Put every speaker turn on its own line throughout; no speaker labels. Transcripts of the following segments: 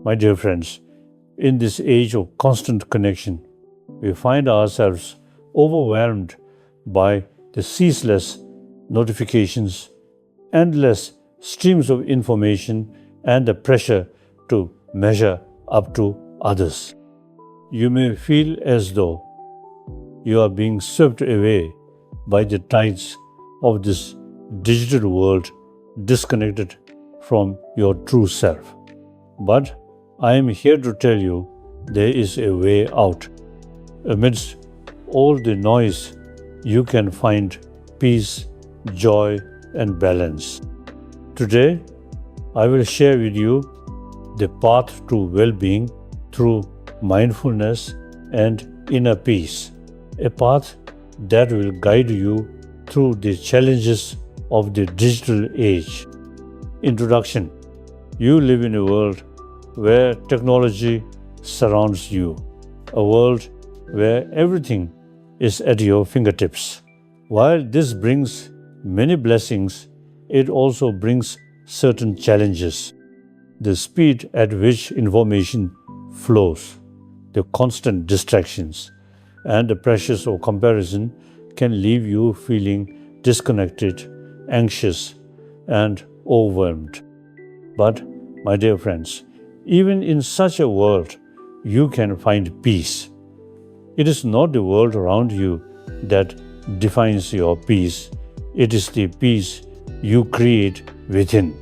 My dear friends, in this age of constant connection, we find ourselves overwhelmed by the ceaseless notifications, endless streams of information, and the pressure to measure up to others. You may feel as though you are being swept away by the tides of this digital world, disconnected from your true self. But I am here to tell you there is a way out. Amidst all the noise, you can find peace, joy, and balance. Today, I will share with you the path to well-being through mindfulness and inner peace, a path that will guide you through the challenges of the digital age. Introduction. You live in a world where technology surrounds you, a world where everything is at your fingertips. While this brings many blessings, it also brings certain challenges. The speed at which information flows, the constant distractions, and the pressures of comparison can leave you feeling disconnected, anxious, and overwhelmed. But, my dear friends, even in such a world, you can find peace. It is not the world around you that defines your peace. It is the peace you create within.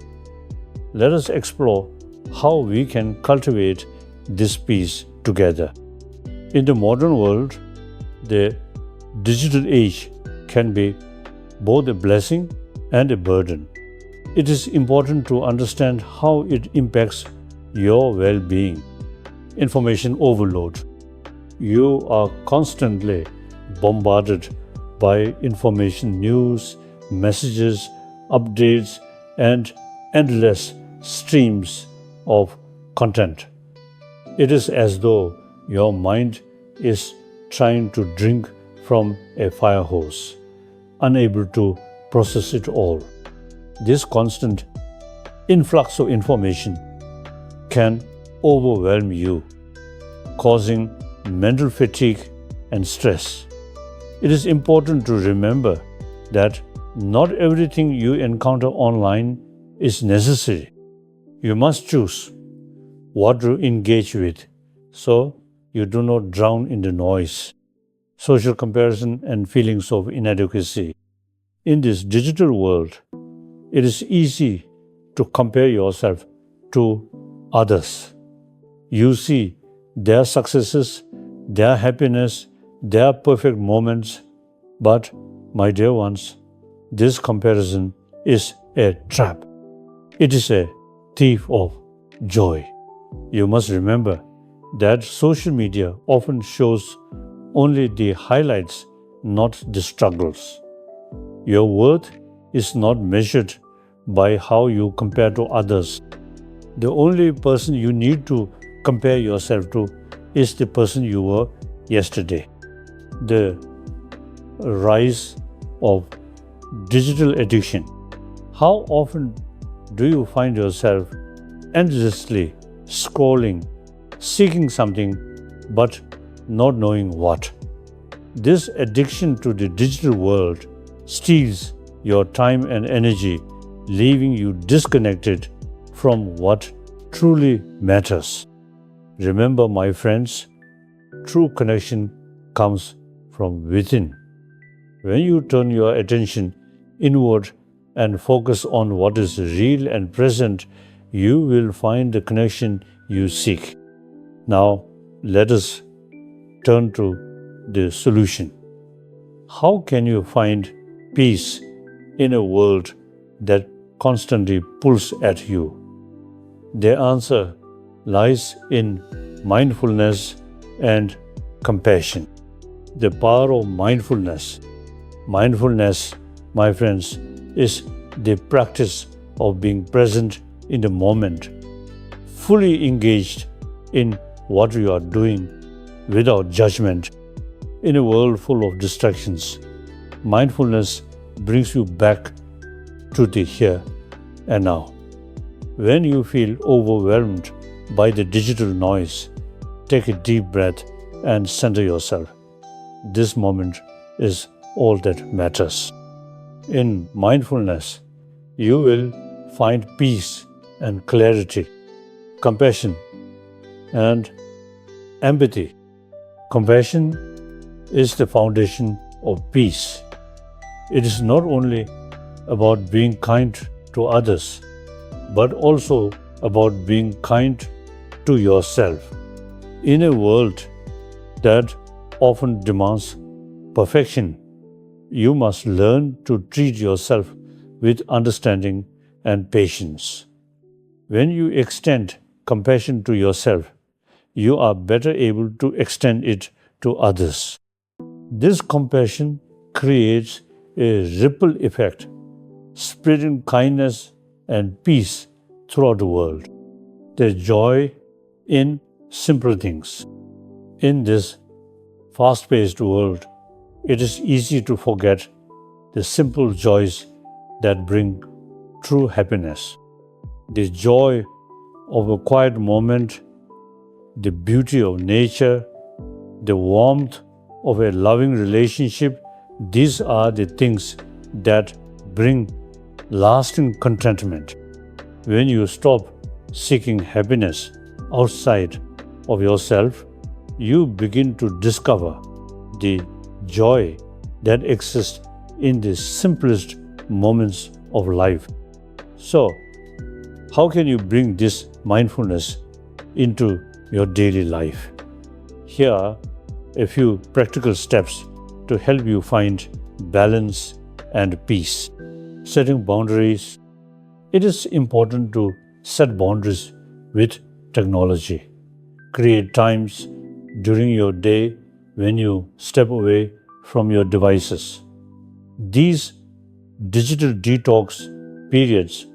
Let us explore how we can cultivate this peace together. In the modern world, the digital age can be both a blessing and a burden. It is important to understand how it impacts your well-being. Information overload. You are constantly bombarded by information, news, messages, updates, and endless streams of content. It is as though your mind is trying to drink from a fire hose, unable to process it all. This constant influx of information can overwhelm you, causing mental fatigue and stress. It is important to remember that not everything you encounter online is necessary. You must choose what to engage with so you do not drown in the noise, social comparison, and feelings of inadequacy. In this digital world, it is easy to compare yourself to others. You see their successes, their happiness, their perfect moments. But, my dear ones, this comparison is a trap. It is a thief of joy. You must remember that social media often shows only the highlights, not the struggles. Your worth is not measured by how you compare to others. The only person you need to compare yourself to is the person you were yesterday. The rise of digital addiction. How often do you find yourself endlessly scrolling, seeking something, but not knowing what? This addiction to the digital world steals your time and energy, leaving you disconnected from what truly matters. Remember, my friends, true connection comes from within. When you turn your attention inward and focus on what is real and present, you will find the connection you seek. Now, let us turn to the solution. How can you find peace in a world that constantly pulls at you? The answer lies in mindfulness and compassion. The power of mindfulness. Mindfulness, my friends, is the practice of being present in the moment, fully engaged in what you are doing without judgment. In a world full of distractions, mindfulness brings you back to the here and now. When you feel overwhelmed by the digital noise, take a deep breath and center yourself. This moment is all that matters. In mindfulness, you will find peace and clarity, compassion and empathy. Compassion is the foundation of peace. It is not only about being kind to others, but also about being kind to yourself. In a world that often demands perfection, you must learn to treat yourself with understanding and patience. When you extend compassion to yourself, you are better able to extend it to others. This compassion creates a ripple effect, spreading kindness and peace throughout the world. There's joy in simple things. In this fast-paced world, it is easy to forget the simple joys that bring true happiness. The joy of a quiet moment, the beauty of nature, the warmth of a loving relationship, these are the things that bring lasting contentment. When you stop seeking happiness outside of yourself, you begin to discover the joy that exists in the simplest moments of life. So, how can you bring this mindfulness into your daily life? Here are a few practical steps to help you find balance and peace. Setting boundaries. It is important to set boundaries with technology. Create times during your day when you step away from your devices. These digital detox periods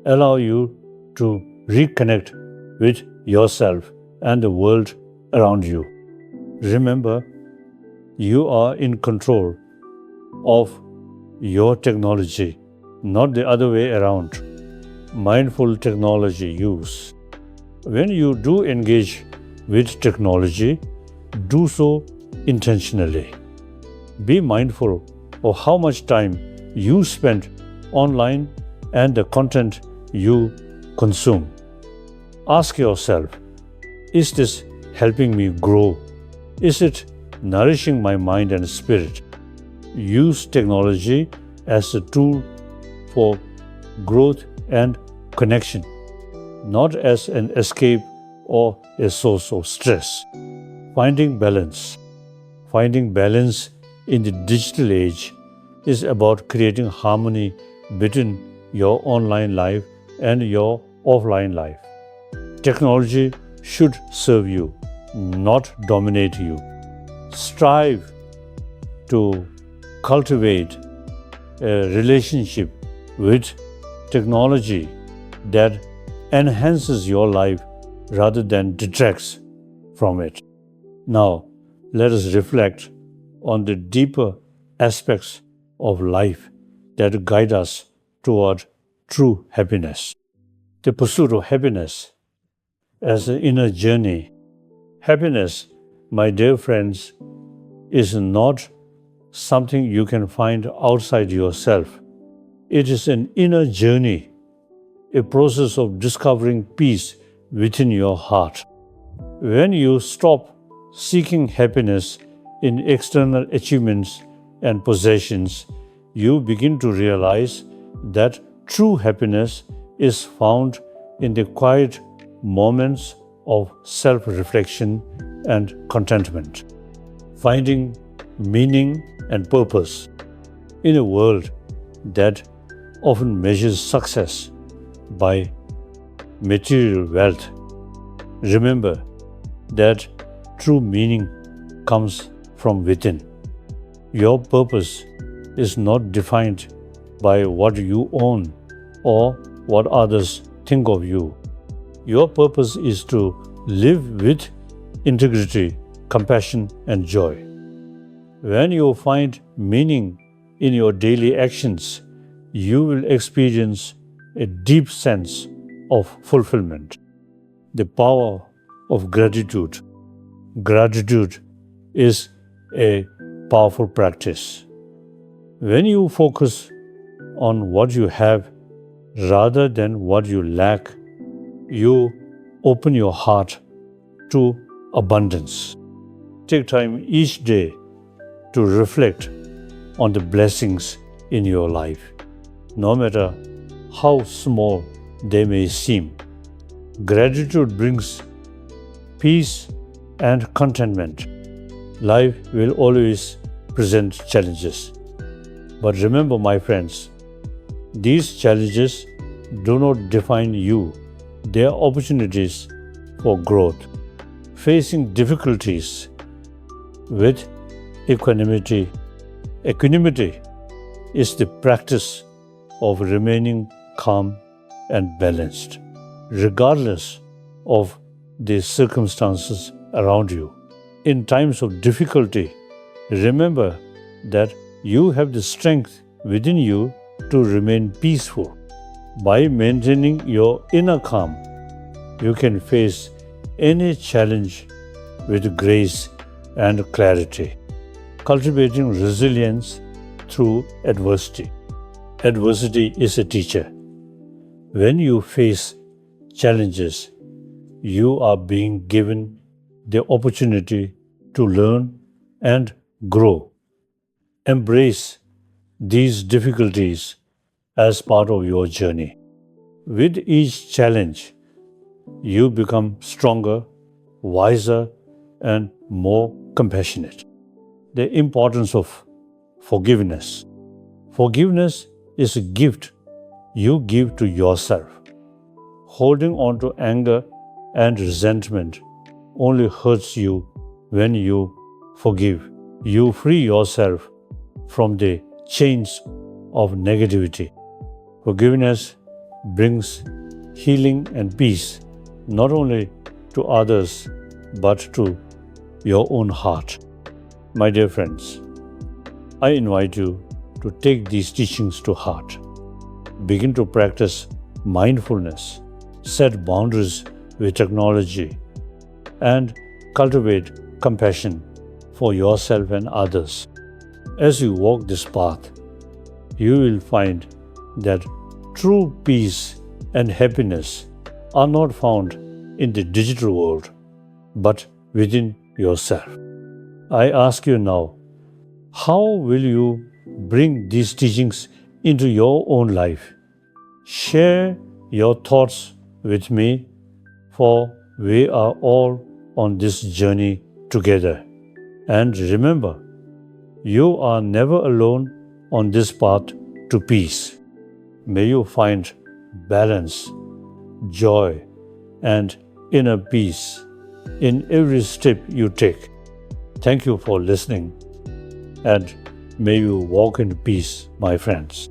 allow you to reconnect with yourself and the world around you. Remember, you are in control of your technology, not the other way around. Mindful technology use. When you do engage with technology, do so intentionally. Be mindful of how much time you spend online and the content you consume. Ask yourself, is this helping me grow? Is it nourishing my mind and spirit? Use technology as a tool for growth and connection, not as an escape or a source of stress. Finding balance. Finding balance in the digital age is about creating harmony between your online life and your offline life. Technology should serve you, not dominate you. Strive to cultivate a relationship with technology that enhances your life rather than detracts from it. Now, let us reflect on the deeper aspects of life that guide us toward true happiness. The pursuit of happiness as an inner journey. Happiness, my dear friends, is not something you can find outside yourself. It is an inner journey, a process of discovering peace within your heart. When you stop seeking happiness in external achievements and possessions, you begin to realize that true happiness is found in the quiet moments of self-reflection and contentment. Finding meaning and purpose. In a world that often measures success by material wealth, remember that true meaning comes from within. Your purpose is not defined by what you own or what others think of you. Your purpose is to live with integrity, compassion, and joy. When you find meaning in your daily actions, you will experience a deep sense of fulfillment. the power of gratitude. Gratitude is a powerful practice. When you focus on what you have rather than what you lack, you open your heart to abundance. Take time each day to reflect on the blessings in your life, no matter how small they may seem. Gratitude brings peace and contentment. Life will always present challenges. But remember, my friends, these challenges do not define you. They are opportunities for growth. Facing difficulties with equanimity is the practice of remaining calm and balanced, regardless of the circumstances around you. In times of difficulty, remember that you have the strength within you to remain peaceful. By maintaining your inner calm, you can face any challenge with grace and clarity. Cultivating resilience through adversity. Adversity is a teacher. When you face challenges, you are being given the opportunity to learn and grow. Embrace these difficulties as part of your journey. With each challenge, you become stronger, wiser, and more compassionate. The importance of forgiveness. Forgiveness is a gift you give to yourself. Holding on to anger and resentment only hurts you. When you forgive, you free yourself from the chains of negativity. Forgiveness brings healing and peace, not only to others, but to your own heart. My dear friends, I invite you to take these teachings to heart. Begin to practice mindfulness, set boundaries with technology, and cultivate compassion for yourself and others. As you walk this path, you will find that true peace and happiness are not found in the digital world, but within yourself. I ask you now, how will you bring these teachings into your own life? Share your thoughts with me, for we are all on this journey together. And remember, you are never alone on this path to peace. May you find balance, joy, and inner peace in every step you take. Thank you for listening, and may you walk in peace, my friends.